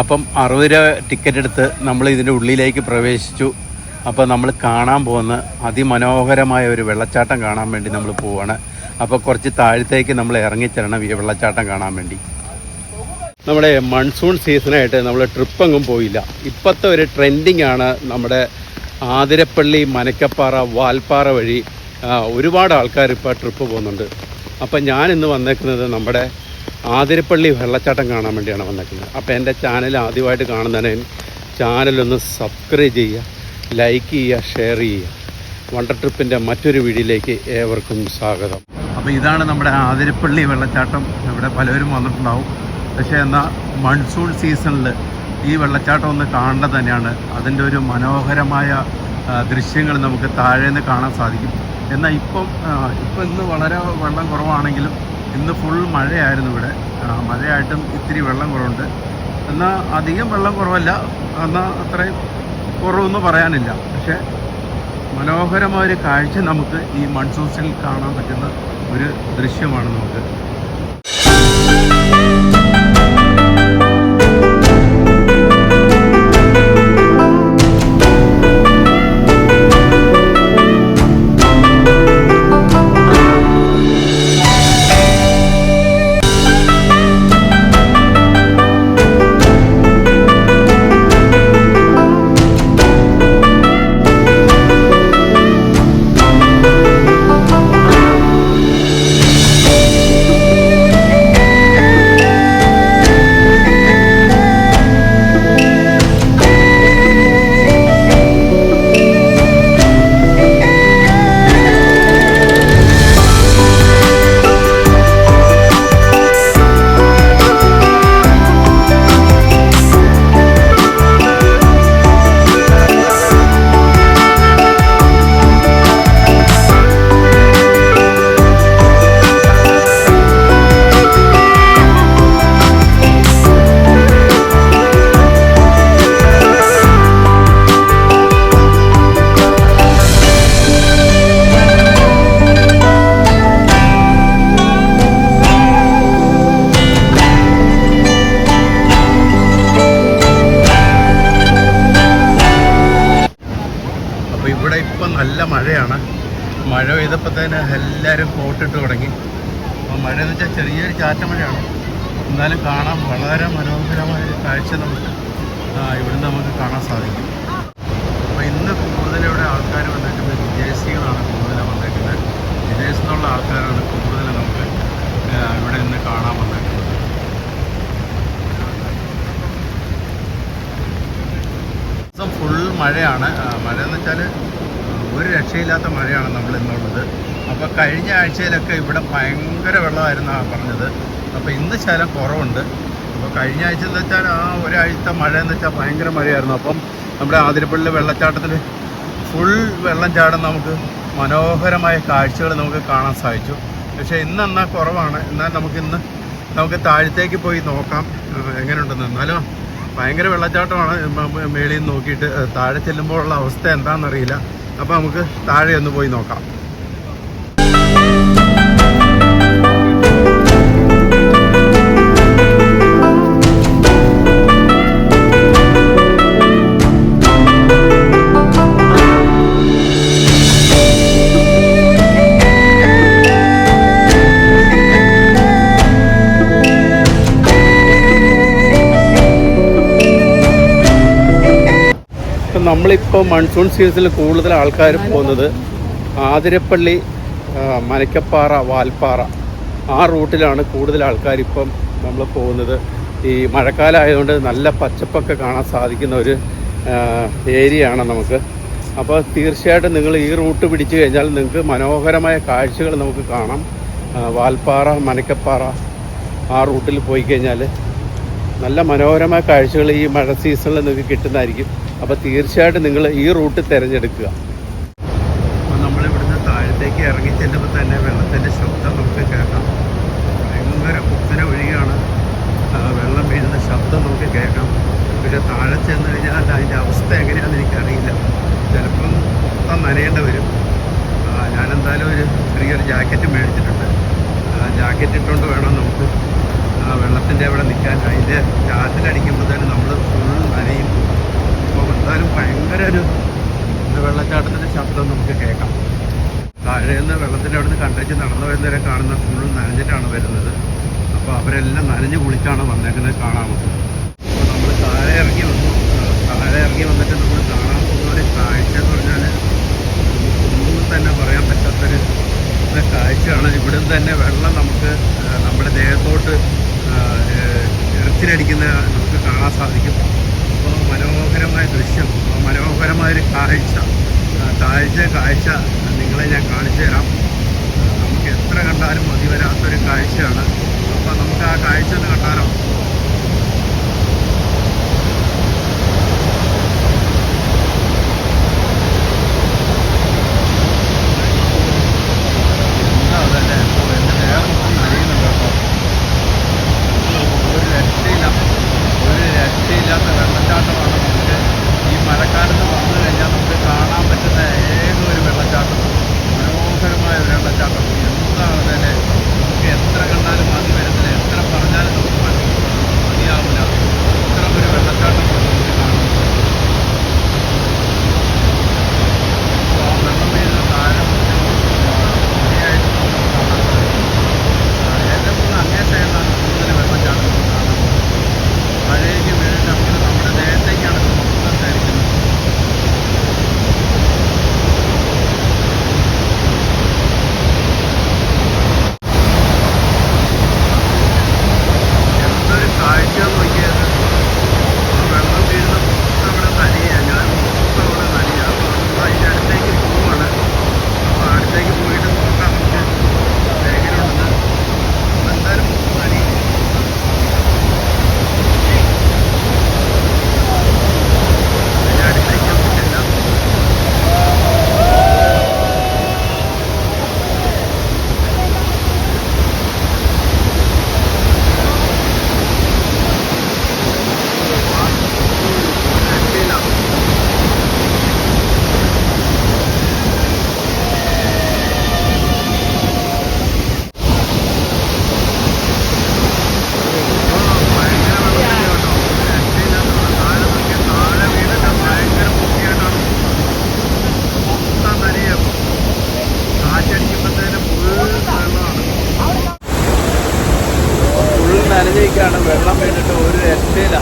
അപ്പം 60 രൂപ ടിക്കറ്റ് എടുത്ത് നമ്മൾ ഇതിൻ്റെ ഉള്ളിലേക്ക് പ്രവേശിച്ചു. അപ്പോൾ നമ്മൾ കാണാൻ പോകുന്ന അതിമനോഹരമായ ഒരു വെള്ളച്ചാട്ടം കാണാൻ വേണ്ടി നമ്മൾ പോവുകയാണ്. അപ്പോൾ കുറച്ച് താഴത്തേക്ക് നമ്മൾ ഇറങ്ങിച്ചെല്ലണം ഈ വെള്ളച്ചാട്ടം കാണാൻ വേണ്ടി. നമ്മുടെ മൺസൂൺ സീസണായിട്ട് നമ്മൾ ട്രിപ്പെങ്ങും പോയില്ല. ഇപ്പോഴത്തെ ഒരു ട്രെൻഡിങ് ആണ് നമ്മുടെ ആതിരപ്പള്ളി, മനക്കപ്പാറ, വാൽപ്പാറ വഴി ഒരുപാട് ആൾക്കാർ ഇപ്പോൾ ട്രിപ്പ് പോകുന്നുണ്ട്. അപ്പോൾ ഞാനിന്ന് വന്നേക്കുന്നത് നമ്മുടെ ആതിരപ്പള്ളി വെള്ളച്ചാട്ടം കാണാൻ വേണ്ടിയാണ് വന്നേക്കുന്നത്. അപ്പോൾ എൻ്റെ ചാനൽ ആദ്യമായിട്ട് കാണുന്നതിന് ചാനലൊന്ന് സബ്സ്ക്രൈബ് ചെയ്യുക, ലൈക്ക് ചെയ്യുക, ഷെയർ ചെയ്യുക. വണ്ടർ ട്രിപ്പിൻ്റെ മറ്റൊരു വീഡിയോയിലേക്ക് ഏവർക്കും സ്വാഗതം. അപ്പോൾ ഇതാണ് നമ്മുടെ ആതിരപ്പള്ളി വെള്ളച്ചാട്ടം. ഇവിടെ പലരും വന്നിട്ടുണ്ടാവും. പക്ഷേ എന്നാൽ മൺസൂൺ സീസണിൽ ഈ വെള്ളച്ചാട്ടം ഒന്ന് കാണേണ്ടത് തന്നെയാണ്. അതിൻ്റെ ഒരു മനോഹരമായ ദൃശ്യങ്ങൾ നമുക്ക് താഴെ നിന്ന് കാണാൻ സാധിക്കും. എന്നാൽ ഇപ്പം ഇന്ന് വളരെ വെള്ളം കുറവാണെങ്കിലും ഇന്ന് ഫുൾ മഴയായിരുന്നു ഇവിടെ. മഴയായിട്ടും ഇത്തിരി വെള്ളം കുറവുണ്ട്. എന്നാൽ അധികം വെള്ളം കുറവല്ല, എന്നാൽ അത്രയും കുറവൊന്നും പറയാനില്ല. പക്ഷേ മനോഹരമായൊരു കാഴ്ച നമുക്ക് ഈ മൺസൂൺ സീസണിൽ കാണാൻ പറ്റുന്ന ഒരു ദൃശ്യമാണ് നമുക്ക്. ഇവിടെ ഇപ്പം നല്ല മഴയാണ്. മഴ പെയ്തപ്പോഴത്തേന് എല്ലാവരും കോട്ടിട്ട് തുടങ്ങി. അപ്പോൾ മഴയെന്ന് വെച്ചാൽ ചെറിയൊരു ചാറ്റമഴയാണ്. എന്നാലും കാണാൻ വളരെ മനോഹരമായൊരു കാഴ്ച നമുക്ക് ഇവിടുന്ന് നമുക്ക് കാണാൻ സാധിക്കും. അപ്പോൾ ഇന്ന് കൂടുതലിവിടെ ആൾക്കാർ വന്നേക്കുന്നത് വിദേശികളാണ് കൂടുതലാണ് വന്നേക്കുന്നത്. വിദേശത്തു നിന്നുള്ള ആൾക്കാരാണ് കൂടുതൽ നമുക്ക് ഇവിടെ നിന്ന് കാണാൻ വന്നേക്കുന്നത്. ഫുൾ മഴയാണ്. മഴയെന്ന് വെച്ചാൽ ഒരു രക്ഷയില്ലാത്ത മഴയാണ് നമ്മൾ ഇന്നുള്ളത്. അപ്പോൾ കഴിഞ്ഞ ആഴ്ചയിലൊക്കെ ഇവിടെ ഭയങ്കര വെള്ളമായിരുന്നാണ് പറഞ്ഞത്. അപ്പോൾ ഇന്ന് ശകലം കുറവുണ്ട്. അപ്പോൾ കഴിഞ്ഞ ആഴ്ച എന്ന് വെച്ചാൽ ആ ഒരാഴ്ചത്തെ മഴ എന്ന് വെച്ചാൽ ഭയങ്കര മഴയായിരുന്നു. അപ്പം നമ്മുടെ ആതിരപ്പള്ളി വെള്ളച്ചാട്ടത്തിൽ ഫുൾ വെള്ളം ചാടുന്ന നമുക്ക് മനോഹരമായ കാഴ്ചകൾ നമുക്ക് കാണാൻ സാധിച്ചു. പക്ഷേ ഇന്നെന്നാൽ കുറവാണ്. എന്നാൽ നമുക്ക് താഴത്തേക്ക് പോയി നോക്കാം എങ്ങനെയുണ്ടെന്ന്. എന്നാലും ഭയങ്കര വെള്ളച്ചാട്ടമാണ്. മേളിൽ നിന്ന് നോക്കിയിട്ട് താഴെ ചെല്ലുമ്പോഴുള്ള അവസ്ഥ എന്താണെന്നറിയില്ല. അപ്പോൾ നമുക്ക് താഴെ ഒന്ന് പോയി നോക്കാം. നമ്മളിപ്പോൾ മൺസൂൺ സീസണിൽ കൂടുതൽ ആൾക്കാർ പോകുന്നത് ആതിരപ്പള്ളി, മനക്കപ്പാറ, വാൽപ്പാറ ആ റൂട്ടിലാണ് കൂടുതൽ ആൾക്കാരിപ്പം നമ്മൾ പോകുന്നത്. ഈ മഴക്കാലമായതുകൊണ്ട് നല്ല പച്ചപ്പൊക്കെ കാണാൻ സാധിക്കുന്ന ഒരു ഏരിയയാണ് നമുക്ക്. അപ്പോൾ തീർച്ചയായിട്ടും നിങ്ങൾ ഈ റൂട്ട് പിടിച്ചു കഴിഞ്ഞാൽ നിങ്ങൾക്ക് മനോഹരമായ കാഴ്ചകൾ നമുക്ക് കാണാം. വാൽപ്പാറ, മനക്കപ്പാറ ആ റൂട്ടിൽ പോയി കഴിഞ്ഞാൽ നല്ല മനോഹരമായ കാഴ്ചകൾ ഈ മഴ സീസണിൽ നിങ്ങൾക്ക് കിട്ടുന്നതായിരിക്കും. അപ്പോൾ തീർച്ചയായിട്ടും നിങ്ങൾ ഈ റൂട്ട് തിരഞ്ഞെടുക്കുക. അപ്പോൾ നമ്മളിവിടുന്ന് താഴത്തേക്ക് ഇറങ്ങി ചെല്ലുമ്പോൾ തന്നെ വെള്ളത്തിൻ്റെ ശബ്ദം നമുക്ക് കേൾക്കാം. ഭയങ്കര കുത്തനെ ഒഴുകിയാണ്. വെള്ളം വീഴുന്ന ശബ്ദം നമുക്ക് കേൾക്കാം. പക്ഷേ താഴെ ചെന്ന് കഴിഞ്ഞാൽ അതിൻ്റെ അവസ്ഥ എങ്ങനെയാണെന്ന് എനിക്കറിയില്ല. ചിലപ്പം മൊത്തം നനയേണ്ടി വരും. ഞാനെന്തായാലും ഒരു ചെറിയൊരു ജാക്കറ്റ് മേടിച്ചിട്ടുണ്ട്. ജാക്കറ്റ് ഇട്ടുകൊണ്ട് വേണം നമുക്ക് വെള്ളത്തിൻ്റെ അവിടെ നിൽക്കാൻ അതിൻ്റെ ചാറ്റിലടിക്കുമ്പോഴത്തേനും നമ്മൾ ഫുൾ നനയും. അപ്പോൾ എന്തായാലും ഭയങ്കര ഒരു വെള്ളച്ചാട്ടത്തിൻ്റെ ശബ്ദം നമുക്ക് കേൾക്കാം. താഴെ നിന്ന് വെള്ളത്തിൻ്റെ അവിടെ നിന്ന് കണ്ടേച്ച് നടന്നു വരുന്നവരെ കാണുന്ന ഫുൾ നനഞ്ഞിട്ടാണ് വരുന്നത്. അപ്പോൾ അവരെല്ലാം നനഞ്ഞ് കുളിച്ചാണ് വന്നേക്കുന്നത് കാണാൻ. അപ്പോൾ നമ്മൾ താഴെ ഇറങ്ങി വന്നിട്ട് നമ്മൾ കാണാൻ പോകുന്ന ഒരു കാഴ്ച എന്ന് പറഞ്ഞാൽ ഒന്നും തന്നെ പറയാൻ പറ്റാത്തൊരു കാഴ്ചയാണ്. ഇവിടെ തന്നെ വെള്ളം നമുക്ക് നമ്മുടെ ദേഹത്തോട്ട് എറിച്ചിലടിക്കുന്ന നമുക്ക് കാണാൻ സാധിക്കും. അപ്പോൾ മനോഹരമായ ദൃശ്യം, മനോഹരമായൊരു കാഴ്ച നിങ്ങളെ ഞാൻ കാണിച്ചു തരാം. നമുക്ക് എത്ര കണ്ടാലും മതി വരാത്തൊരു കാഴ്ചയാണ്. അപ്പോൾ നമുക്ക് ആ കാഴ്ച ഒന്ന് കണ്ടാലോ? അതല്ലേ എൻ്റെ നേരം അറിയുന്നുണ്ട് കേട്ടോ. ഒരു രക്ഷയില്ലാത്ത വെള്ളച്ചാട്ടമാണ് നമുക്ക് ഈ മഴക്കാലത്ത് വന്നു കഴിഞ്ഞാൽ നമുക്ക് കാണാൻ പറ്റുന്ന ഏക ഒരു വെള്ളച്ചാട്ടം. മനോഹരമായ ഒരു വെള്ളച്ചാട്ടം. എന്താണ് തന്നെ നമുക്ക് എത്ര കണ്ടാലും മതി വരുന്നില്ല, എത്ര പറഞ്ഞാലും നമുക്ക് മതിയാവില്ല. ഇത്ര ഒരു വെള്ളച്ചാട്ടമാണ് നമുക്ക് കാണുന്നത്. ആ വെള്ളം പെയ്യുന്ന താഴെ മതിയായിട്ട് നമുക്ക് കാണാൻ സാധിക്കും. ഏറ്റവും അങ്ങേ സൈഡിലാണ് കൂടുതൽ വെള്ളച്ചാട്ടം കാണാൻ. മഴയ്ക്ക് വീണിട്ട് അങ്ങനെ നമ്മുടെ ദേഹത്തേക്കാണ് ഇത് മൊത്തം ധരിക്കുന്നത്. എന്തൊരു കാഴ്ച നോക്കിയത്. ആ വെള്ളം വീഴുന്ന മൊത്തം അവിടെ നനയുക, ഞാൻ മൊത്തം അവിടെ നനയുക. അപ്പോൾ നമ്മൾ അതിൻ്റെ അടുത്തേക്ക് പോവാണ്. അപ്പോൾ അടുത്തേക്ക് പോയിട്ട് നോക്കാം നമുക്ക് എങ്ങനെയുണ്ടെന്ന്. അപ്പോൾ എന്തായാലും മൊത്തം നനയും. അതിൻ്റെ അടുത്തേക്ക് നമുക്ക് ചെല്ലാം. രക്ഷയില്ല. ഭയങ്കര വെള്ളത്തിൻ്റെ കേട്ടോ. രക്ഷയില്ലാത്ത വെള്ളം. താഴെ നോക്കിയാൽ താഴെ വീണിട്ട് ഭയങ്കര പൊക്കിയായിട്ടാണ് മൊത്തം നനയും. കാറ്റടിക്കുമ്പോഴത്തേനും ഫുൾ വെള്ളമാണ്. ഫുൾ നനഞ്ഞേക്കാണ്. വെള്ളം വീണിട്ട് ഒരു രക്ഷയില്ല.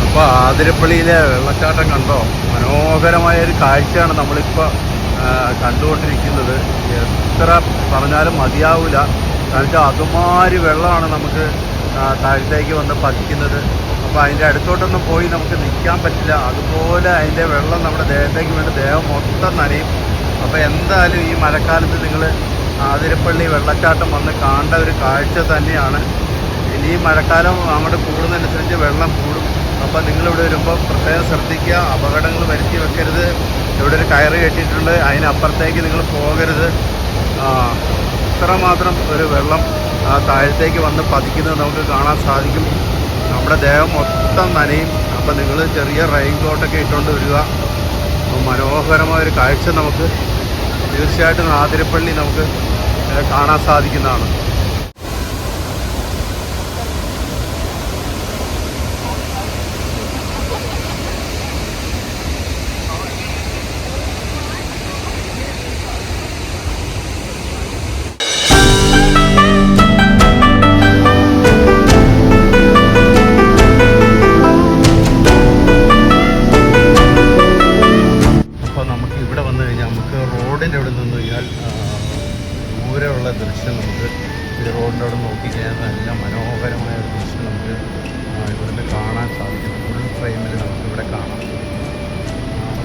അപ്പോൾ ആതിരപ്പള്ളിയിലെ വെള്ളച്ചാട്ടം കണ്ടോ? മനോഹരമായ ഒരു കാഴ്ചയാണ് നമ്മളിപ്പോൾ കണ്ടുകൊണ്ടിരിക്കുന്നത്. എത്ര പറഞ്ഞാലും മതിയാവില്ല. കാരണം വെച്ചാൽ അതുമാതിരി വെള്ളമാണ് നമുക്ക് താഴത്തേക്ക് വന്ന് പതിക്കുന്നത്. അപ്പോൾ അതിൻ്റെ അടുത്തോട്ടൊന്നും പോയി നമുക്ക് നിൽക്കാൻ പറ്റില്ല. അതുപോലെ അതിൻ്റെ വെള്ളം നമ്മുടെ ദേഹത്തേക്ക് വേണ്ടി ദേഹം മൊത്തം നനയും. അപ്പോൾ എന്തായാലും ഈ മഴക്കാലത്ത് നിങ്ങൾ ആതിരപ്പള്ളി വെള്ളച്ചാട്ടം വന്ന് കാണേണ്ട ഒരു കാഴ്ച തന്നെയാണ്. ഇനി ഈ മഴക്കാലം അങ്ങോട്ട് കൂടുന്നതനുസരിച്ച് വെള്ളം കൂടും. അപ്പോൾ നിങ്ങളിവിടെ വരുമ്പോൾ പ്രത്യേകം ശ്രദ്ധിക്കുക, അപകടങ്ങൾ വരുത്തി വെക്കരുത്. ഇവിടെ ഒരു കയറ് കെട്ടിയിട്ടുണ്ട്, അതിനപ്പുറത്തേക്ക് നിങ്ങൾ പോകരുത്. ഇത്രമാത്രം ഒരു വെള്ളം താഴത്തേക്ക് വന്ന് പതിക്കുന്നത് നമുക്ക് കാണാൻ സാധിക്കും. നമ്മുടെ ദേഹം മൊത്തം നനയും. അപ്പോൾ നിങ്ങൾ ചെറിയ റെയിൻ കോട്ടൊക്കെ ഇട്ടുകൊണ്ട് വരിക. മനോഹരമായൊരു കാഴ്ച നമുക്ക് തീർച്ചയായിട്ടും ആതിരപ്പള്ളി നമുക്ക് കാണാൻ സാധിക്കുന്നതാണ്. ദൂരെയുള്ള ദൃശ്യം നമുക്ക് ഈ റോഡിൻ്റെ അവിടെ നോക്കിക്കഴിഞ്ഞാൽ നല്ല മനോഹരമായ ഒരു ദൃശ്യം നമുക്ക് ഇവിടുന്ന് കാണാൻ സാധിക്കും. ഫുൾ ഫ്രെയിമിൽ നമുക്കിവിടെ കാണാം.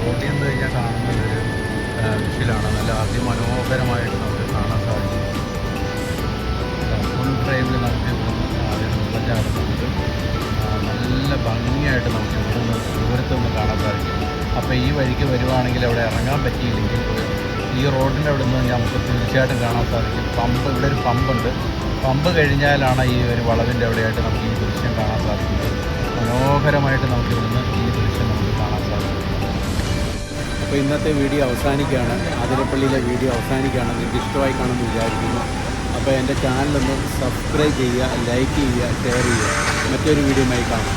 റോഡിൽ നിന്ന് കഴിഞ്ഞാൽ കാണുന്നത് ഒരു വിഷ്വലാണ്. നല്ല അതിമനോഹരമായിട്ട് നമുക്ക് കാണാൻ സാധിക്കും. ഫുൾ ഫ്രെയിമിൽ നമുക്ക് വെള്ളച്ചാട്ടം നമുക്ക് നല്ല ഭംഗിയായിട്ട് നമുക്ക് ഇവിടുന്ന് ദൂരത്ത് നിന്ന് കാണാൻ സാധിക്കും. അപ്പോൾ ഈ വഴിക്ക് വരുവാണെങ്കിൽ അവിടെ ഇറങ്ങാൻ പറ്റിയില്ലെങ്കിൽ ഈ റോഡിൻ്റെ അവിടെ നിന്ന് നമുക്ക് തീർച്ചയായിട്ടും കാണാൻ സാധിക്കും. ഇവിടെ ഒരു പമ്പുണ്ട്. പമ്പ് കഴിഞ്ഞാലാണ് ഈ ഒരു വളവിൻ്റെ അവിടെയായിട്ട് നമുക്ക് ഈ ദൃശ്യം കാണാൻ സാധിക്കുന്നത്. മനോഹരമായിട്ട് നമുക്ക് ഇന്ന് ഈ ദൃശ്യം നമുക്ക് കാണാൻ സാധിക്കും. അപ്പോൾ ഇന്നത്തെ വീഡിയോ അവസാനിക്കുകയാണ്. ആതിരപ്പള്ളിയിലെ വീഡിയോ അവസാനിക്കുകയാണ്. നിങ്ങൾക്ക് ഇഷ്ടമായി കാണുമെന്ന് വിചാരിക്കുന്നു. അപ്പോൾ എൻ്റെ ചാനലൊന്ന് സബ്സ്ക്രൈബ് ചെയ്യുക, ലൈക്ക് ചെയ്യുക, ഷെയർ ചെയ്യുക. മറ്റൊരു വീഡിയോയുമായി കാണാം.